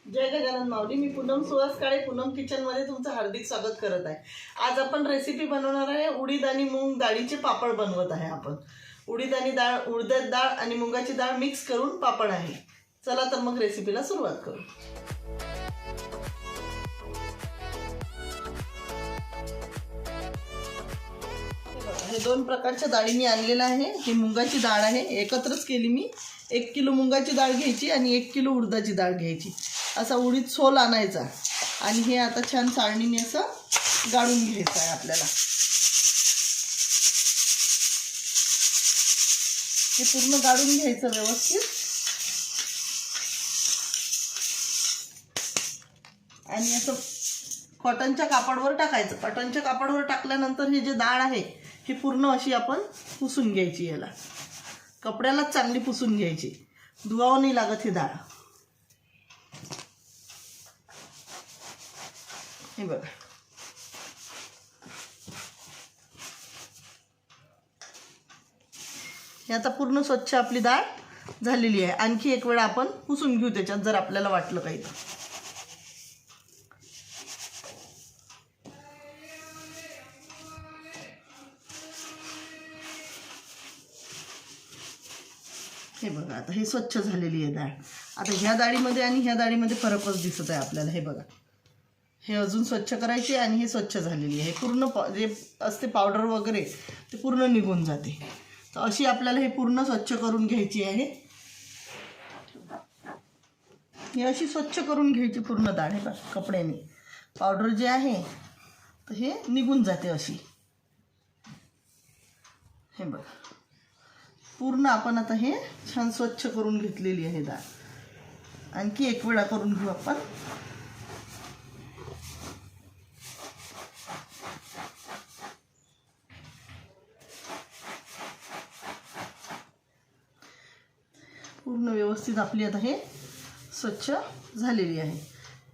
जय गजानन माऊली. मी पूनम सुहास काळे पूनम किचनमध्ये तुमचं हार्दिक स्वागत करत आहे. आज आपण रेसिपी बनवणार आहे उडीद आणि मूग डाळीचे पापड बनवत आहे. आपण उडीद आणि डाळ, उडदाची डाळ आणि मुगाची डाळ मिक्स करून पापड आहे. चला तर मग रेसिपीला सुरुवात करू. हे दोन प्रकारच्या डाळी मी आणलेल्या आहे. ही मुगाची डाळ आहे, एकत्रच केली मी. 1 किलो मुगाची डाळ घ्यायची आणि 1 किलो उडदाची डाळ घ्यायची. असा उडीद सोल आणायचा आणि हे आता छान चाळणीने असं गाळून घ्यायचं आहे आपल्याला. हे पूर्ण गाळून घ्यायचं व्यवस्थित आणि असं कॉटनच्या कापडावर टाकायचं. कॉटनच्या कापडावर टाकल्यानंतर हे जे डाळ आहे ही पूर्ण अशी आपण पुसून घ्यायची. याला कपड्यालाच चांगली पुसून घ्यायची, धुवावं नाही लागत ही डाळ. हे बघा, हे आता पूर्ण स्वच्छ आपली डाळ झालेली आहे. आणखी एक वेळा आपण पुसून घेऊ त्याच्यात जर आपल्याला वाटलं काही तर. हे बघा, आता हे स्वच्छ झालेली आहे डाळ. आता ह्या डाळीमध्ये आणि ह्या डाळीमध्ये फरकच दिसत आहे आपल्याला. हे बघा, हे अजून स्वच्छ करायचे आणि हे स्वच्छ झालेली आहे. पूर्ण जे असते पावडर वगैरे ते पूर्ण निघून जाते. तर अशी आपल्याला हे पूर्ण स्वच्छ करून घ्यायची आहे. हे अशी स्वच्छ करून घ्यायची पूर्ण डाळ. हे बघा, कपड्याने पावडर जे आहे तर हे निघून जाते अशी. हे बघा, पूर्ण आपण आता हे छान स्वच्छ करून घेतलेली आहे डाळ. आणखी एक वेळा करून घेऊ आपण. पूर्ण व्यवस्थित आपली आता हे स्वच्छ झालेली आहे.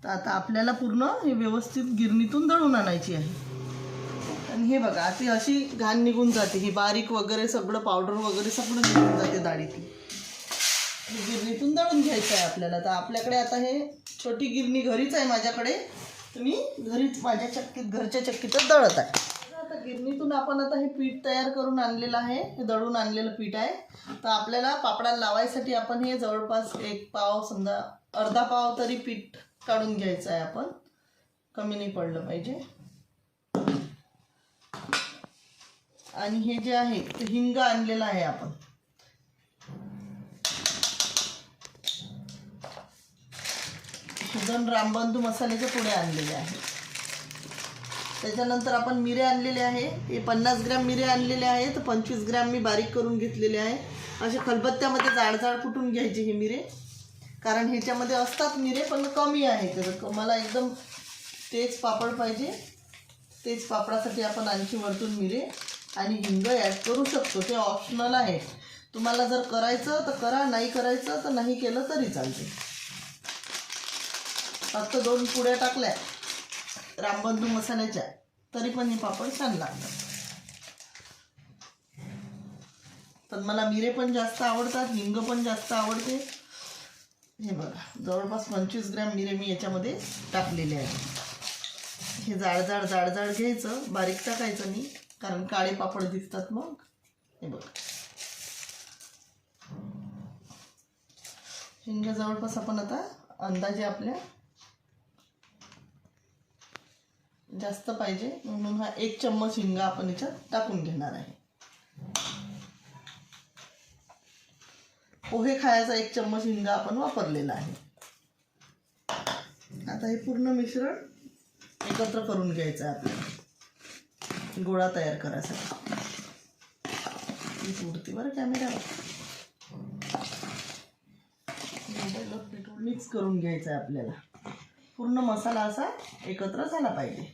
तर आता आपल्याला पूर्ण हे व्यवस्थित गिरणीतून दळून आणायची आहे. आणि हे बघा, ती अशी घाण निघून जाते. ही बारीक वगैरे सगळं पावडर वगैरे सगळं निघून जाते डाळीतून. गिरणीतून दळून घ्यायचं आहे आपल्याला. तर आपल्याकडे आता हे छोटी गिरणी घरीच आहे माझ्याकडे. तुम्ही घरीच माझ्या चक्कीत, घरच्या चक्कीतच दळत आहे. आता गिरणीतून आपण आता हे पीठ तयार करून आणलेलं आहे. हे दळून आणलेलं पीठ आहे. तर आपल्याला पापडाला लावायसाठी आपण हे जवळपास 1 पाव, समजा अर्धा पाव तरी पीठ काढून घ्यायचं आहे आपण. कमी नाही पडलं पाहिजे. आणि हे जे आहे ते हिंग आणलेलं आहे आपण. दोन रामबंधू मसाल्याचे पुडे आणलेले आहे. त्याच्यानंतर आपण मिरे आणलेले आहे. हे 50 ग्रॅम मिरे आणलेले आहे. तर 25 ग्रॅम मी बारीक करून घेतलेले आहे. असे खलबत्त्यामध्ये जाड कुटून घ्यायचे हे मिरे. कारण ह्याच्यामध्ये असतात मिरे पण कमी आहे. तर मला एकदम तेज पापड पाहिजे. तेज पापडासाठी आपण आणखी वरतून मिरे आणि हिंग ॲड करू शकतो. ते ऑप्शनल आहे. तुम्हाला जर करायचं तर करा, नाही करायचं तर नाही केलं तरी चालते. फक्त 2 पुड्या टाकल्या रामबंधू मसाल्याच्या तरी पण हे पापड छान लागतात. पण मला मिरे पण जास्त आवडतात, हिंग पण जास्त आवडते. हे बघा, जवळपास 25 ग्रॅम मिरे मी याच्यामध्ये टाकलेले आहेत. हे जाड घ्यायचं, बारीक टाकायचं नाही कारण काळे पापड दिसतात मग. हे बघा, हिंग जवळपास आपण आता अंदाजे आपल्या जास्त पाहिजे म्हणून हा 1 चम्मच हिंग आपण याच्यात टाकून घेणार आहे. पोहे खायचा 1 चम्मच हिंग आपण वापरलेला आहे. आता हे पूर्ण मिश्रण एकत्र करून घ्यायचं आहे आपल्याला गोळा तयार करायसाठी. उडती बरं कॅमेऱ्यावर. मिक्स करून घ्यायचं आहे आपल्याला. पूर्ण मसाला असा एकत्र झाला पाहिजे.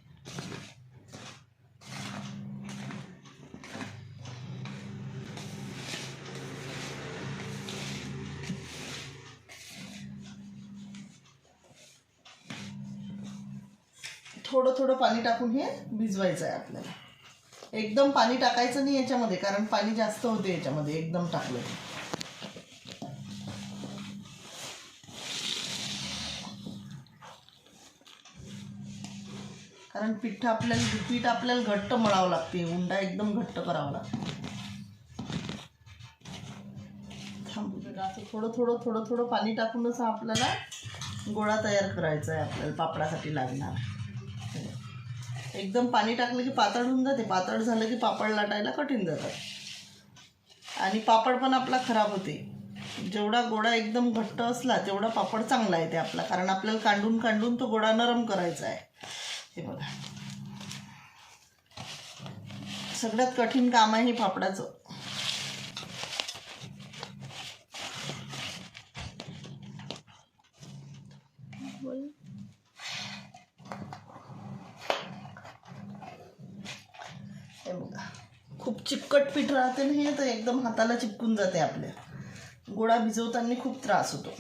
थोडं पाणी टाकून हे भिजवायचं आहे आपल्याला. एकदम पाणी टाकायचं नाही याच्यामध्ये कारण पाणी जास्त होते याच्यामध्ये एकदम टाकलं. कारण पीठ आपल्याला घट्ट मळावं लागते, उंडा एकदम घट्ट करावा लागतो. असं थोडं थोडं पाणी टाकूनच आपल्याला गोळा तयार करायचा आहे. आपल्याला पापडासाठी लागणार. एकदम पाणी टाकलं की पातळ होऊन जाते, पातळ झालं की पापड लाटायला कठीण जातात आणि पापड पण आपला खराब होते. जेवढा गोळा एकदम घट्ट असला तेवढा पापड चांगला येते आपला, कारण आपल्याला कांडून कांडून तो गोळा नरम करायचा आहे. हे बघा, सगळ्यात कठीण काम आहे हे पापडाचं. हे बघा, खूप चिकट पीठ राहते ना हे, तर एकदम हाताला चिपकून जाते. आपल्या गोळा भिजवताना खूप त्रास होतो.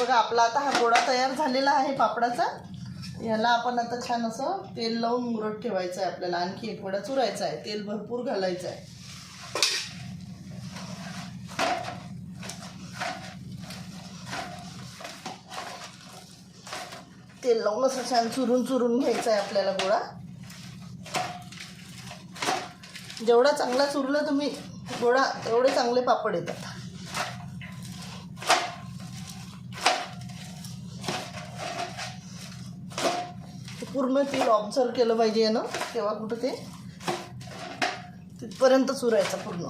बघा, आपला आता हा गोळा तयार झालेला आहे पापडाचा. ह्याला आपण आता छान असं तेल लावून मुरत ठेवायचं आहे. आपल्याला आणखी एक वडा चुरायचा आहे. तेल भरपूर घालायचं आहे. तेल लावून असं छान चुरून घ्यायचं आहे आपल्याला गोळा. जेवढा चांगला चुरला तुम्ही गोळा तेवढे चांगले पापड येतात. पूर्ण तेल ऑब्झर्व केलं पाहिजे ना, तेव्हा कुठं ते तिथपर्यंत चुरायचं पूर्ण.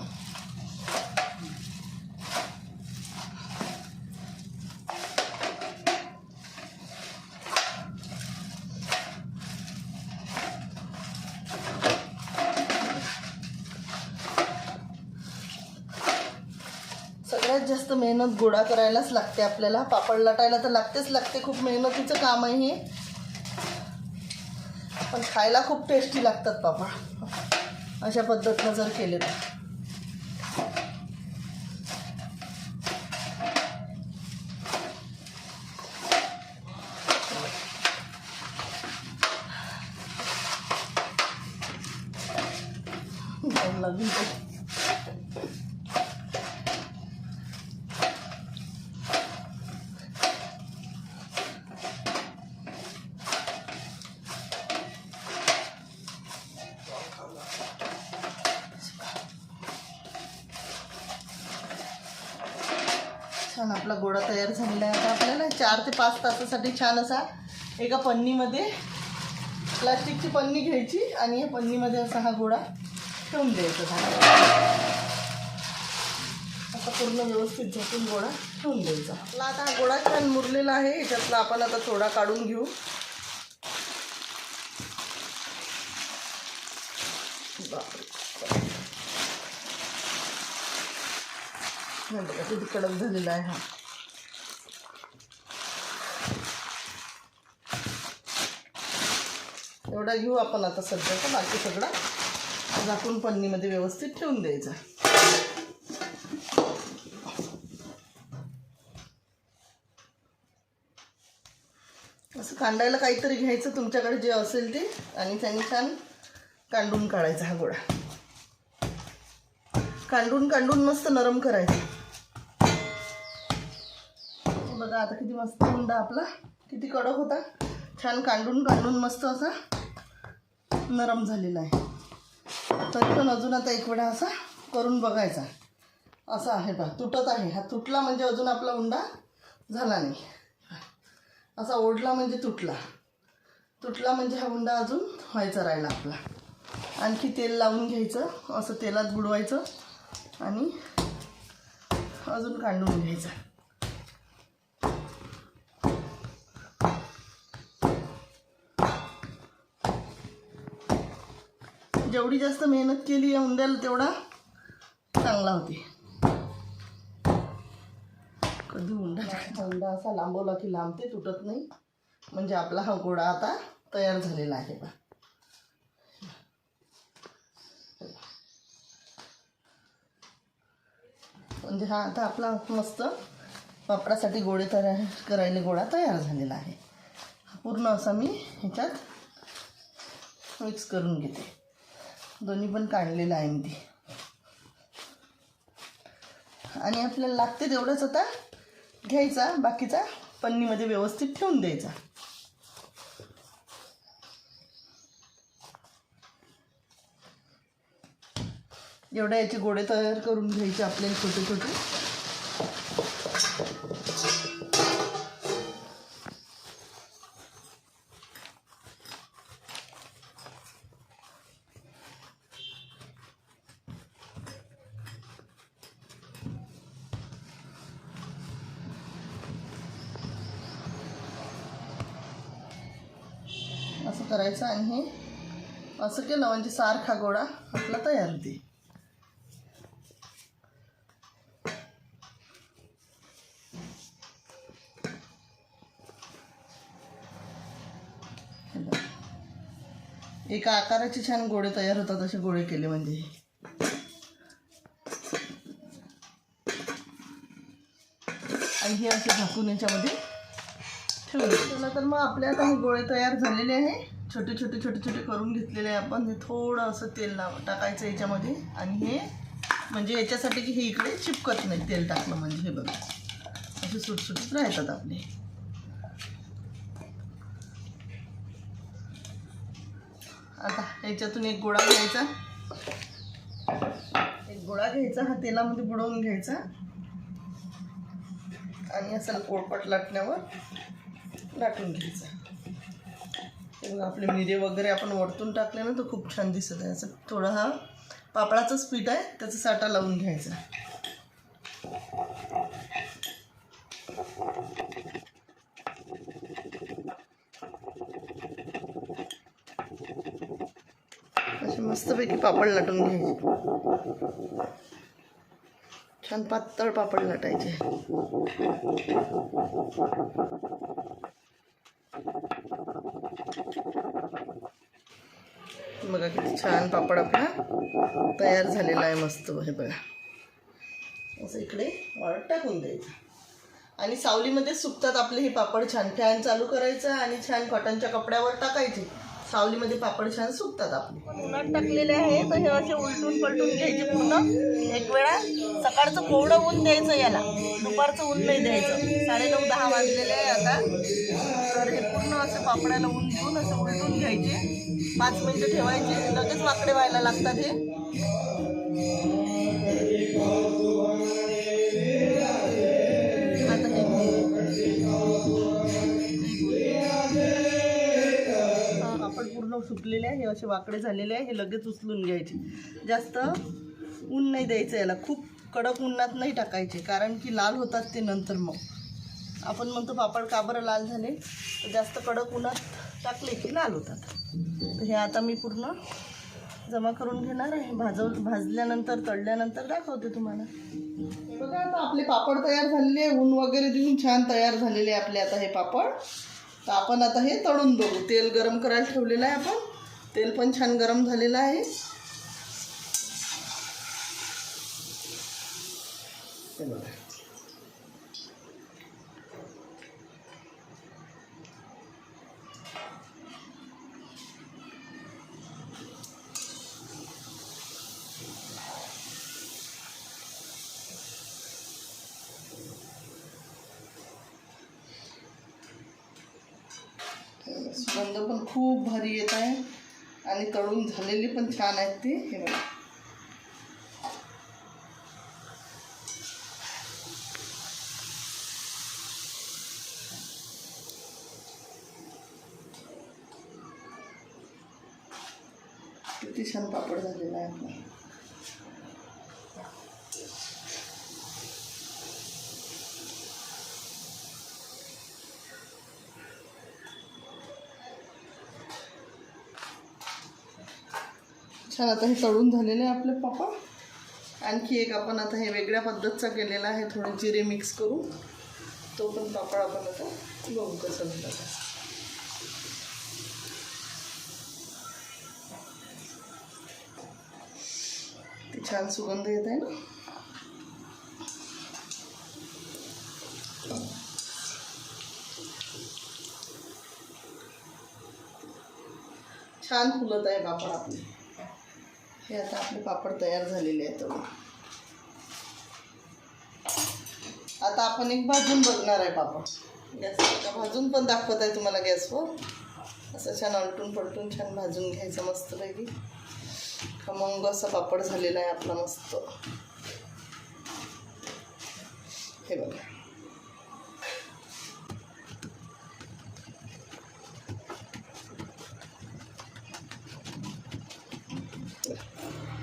सगळ्यात जास्त मेहनत गोळा करायलाच लागते आपल्याला. पापड लाटायला तर लागते. खूप मेहनतीचं काम आहे हे, पण खायला खूप टेस्टी लागतात पापड अशा पद्धतीनं जर केले तर. छान आपला गोळा तयार झालेला आहे. आता आपल्याला 4 ते 5 तासासाठी छान असा एका पन्नीमध्ये, प्लास्टिकची पन्नी घ्यायची आणि या पन्नीमध्ये असा हा गोळा ठेवून द्यायचा. असा पूर्ण व्यवस्थित झाकून गोळा ठेवून द्यायचा. आपला आता हा गोळा छान मुरलेला आहे. याच्यातला आपण आता थोडा काढून घेऊ. किती कडक झालेला आहे हा. एवढा घेऊ आपण आता सध्याचा. बाकी सगळा झाकून पन्नीमध्ये व्यवस्थित ठेवून द्यायचा. असं कांडायला काहीतरी घ्यायचं तुमच्याकडे जे असेल ते, आणि त्याने छान कांडून काढायचा हा गोळा. कांडून मस्त नरम करायचा. बघा आता किती मस्त उंडा आपला, किती कडक होता, छान कांडून मस्त असा नरम झालेला आहे. तरी पण अजून आता एक वेळा असा करून बघायचा. असा आहे बा, तुटत आहे. हा तुटला म्हणजे अजून आपला उंडा झाला नाही. असा ओढला म्हणजे तुटला म्हणजे हा उंडा अजून व्हायचा राहिला आपला. आणखी तेल लावून घ्यायचं, असं तेलात बुडवायचं आणि अजून कांडून घ्यायचं. जेवढी जास्त मेहनत केली या उंड्याला तेवढा चांगला होते. कधी उंडा असा लांबवला की लांबते, तुटत नाही. म्हणजे आपला हा गोळा आता तयार झालेला आहे बा. म्हणजे हा आता आपला मस्त पापडासाठी गोळे तयार करायला गोळा तयार झालेला आहे. पूर्ण असा मी ह्याच्यात मिक्स करून घेते. दोन्ही पण काढलेलं आहे मी ते. आणि आपल्याला लागते तेवढंच आता घ्यायचा, बाकीचा पन्नीमध्ये व्यवस्थित ठेवून द्यायचा. एवढ्या याचे गोळे तयार करून घ्यायचे आपल्याला छोटे छोटे. असं करायचं आणि हे असं केलं म्हणजे सारखा गोळा आपला तयार होते. एका आकाराचे छान गोळे तयार होतात असे गोळे केले म्हणजे. आणि हे असे झाकून याच्यामध्ये ठेवलं तर मग आपले आता हे गोळे तयार झालेले आहे. छोटे छोटे छोटे छोटे करून घेतलेले आहे आपण. हे थोडं असं तेल टाकायचं याच्यामध्ये. आणि हे म्हणजे याच्यासाठी की हे इकडे चिपकत नाही तेल टाकलं म्हणजे. हे बघा असे सुटसुटीत राहतात आपले. आता याच्यातून एक गोळा घ्यायचा. एक गोळा घ्यायचा, हा तेलामध्ये बुडवून घ्यायचा आणि असं पोळपाट लाटण्यावर लाटून घ्यायचा. हे बघा आपले मिरे वगैरे आपण वरतून टाकले ना तर खूप छान दिसत आहे. असं थोडं हा पापडाचंच पीठ आहे त्याचा साठा लावून घ्यायचा. असे मस्तपैकी पापड लाटून घ्यायचे. छान पातळ पापड लाटायचे. बघा किती छान पापड आपला तयार झालेला आहे मस्त. हे बघा असं इकडे वाळत टाकून द्यायचं. आणि सावलीमध्ये सुकतात आपले हे पापड छान. फॅन चालू करायचा आणि छान कॉटनच्या कपड्यावर टाकायचे. सावलीमध्ये पापड छान सुकतात आपले. उन्हात टाकलेले आहे तर हे असे उलटून पलटून घ्यायचे पूर्ण. एक वेळा सकाळचं कोवडं ऊन द्यायचं याला, दुपारचं ऊन नाही द्यायचं. 9:30-10 वाजलेले आहे आता. तर हे पूर्ण असं पापडाला ऊन देऊन असं उलटून घ्यायचे. 5 मिनिटं ठेवायचे. लगेच वाकडे व्हायला लागतात हे. आता हे पापड पूर्ण सुकलेले आहे. हे असे वाकडे झालेले आहे. हे लगेच उचलून घ्यायचे. जास्त ऊन नाही द्यायचं याला. खूप कडक उन्हात नाही टाकायचे कारण की लाल होतात ते नंतर. मग आपण म्हणतो पापड का बरं लाल झाले, तर जास्त कडक उन्हात टाकले की लाल होतात. तर हे आता मी पूर्ण जमा करून घेणार आहे. भाजल्यानंतर तळल्यानंतर दाखवते तुम्हाला. बघा आता आपले पापड तयार झालेले आहे. ऊन वगैरे देऊन छान तयार झालेले आहे आपले आता हे पापड. तर आपण आता हे तळून बघू. तेल गरम करायला ठेवलेलं आहे आपण. तेल पण छान गरम झालेलं आहे. हे बघा सुगंध पण खूप भारी येत आहे आणि तळून झालेले पण छान आहेत ते. हे बघा किती छान पापड झालेला आहे आपला. छान आता हे तळून झालेले आहे आपले पापड. आणखी एक आपण आता हे वेगळ्या पद्धतीचा केलेला आहे. थोडे जिरे मिक्स करून तो पण पापड आपण आता बघू कसं झालं. ते छान सुगंध येत आहे ना. छान फुलत आहे पापड आपले. हे आता आपले पापड तयार झालेले आहेत. आता आपण एक भाजून बघणार आहे पापड. गॅसवर भाजून पण दाखवत आहे तुम्हाला गॅसवर. असं छान अलटून पलटून छान भाजून घ्यायचं मस्तपैकी. खमंग असा पापड झालेला आहे आपला मस्त. हे बघा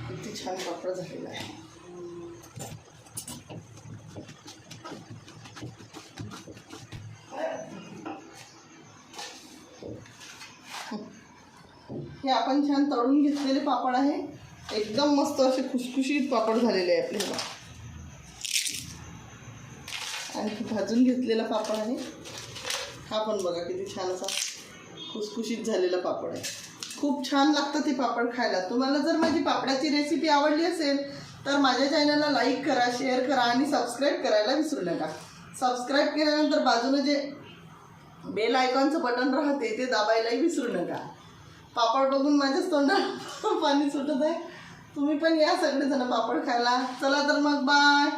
किती छान पापड झालेला आहे. हे आपण छान तळून घेतलेले पापड आहे. एकदम मस्त असे खुशखुशीत पापड झालेले आहे आपले. आणखी भाजून घेतलेला पापड आहे. हा पण बघा किती छान असा खुसखुशीत झालेला पापड आहे. खूप छान लागतं ते पापड खायला. तुम्हाला जर माझी पापडाची रेसिपी आवडली असेल तर माझ्या चॅनलला लाईक करा, शेअर करा आणि सबस्क्राईब करायला विसरू नका. सबस्क्राईब केल्यानंतर बाजूने जे बेल आयकॉनचं बटन राहते ते दाबायलाही विसरू नका. पापड बघून माझ्याच तोंडात पाणी सुटत आहे. तुम्ही पण या सगळेजण पापड खायला. चला तर मग बाय.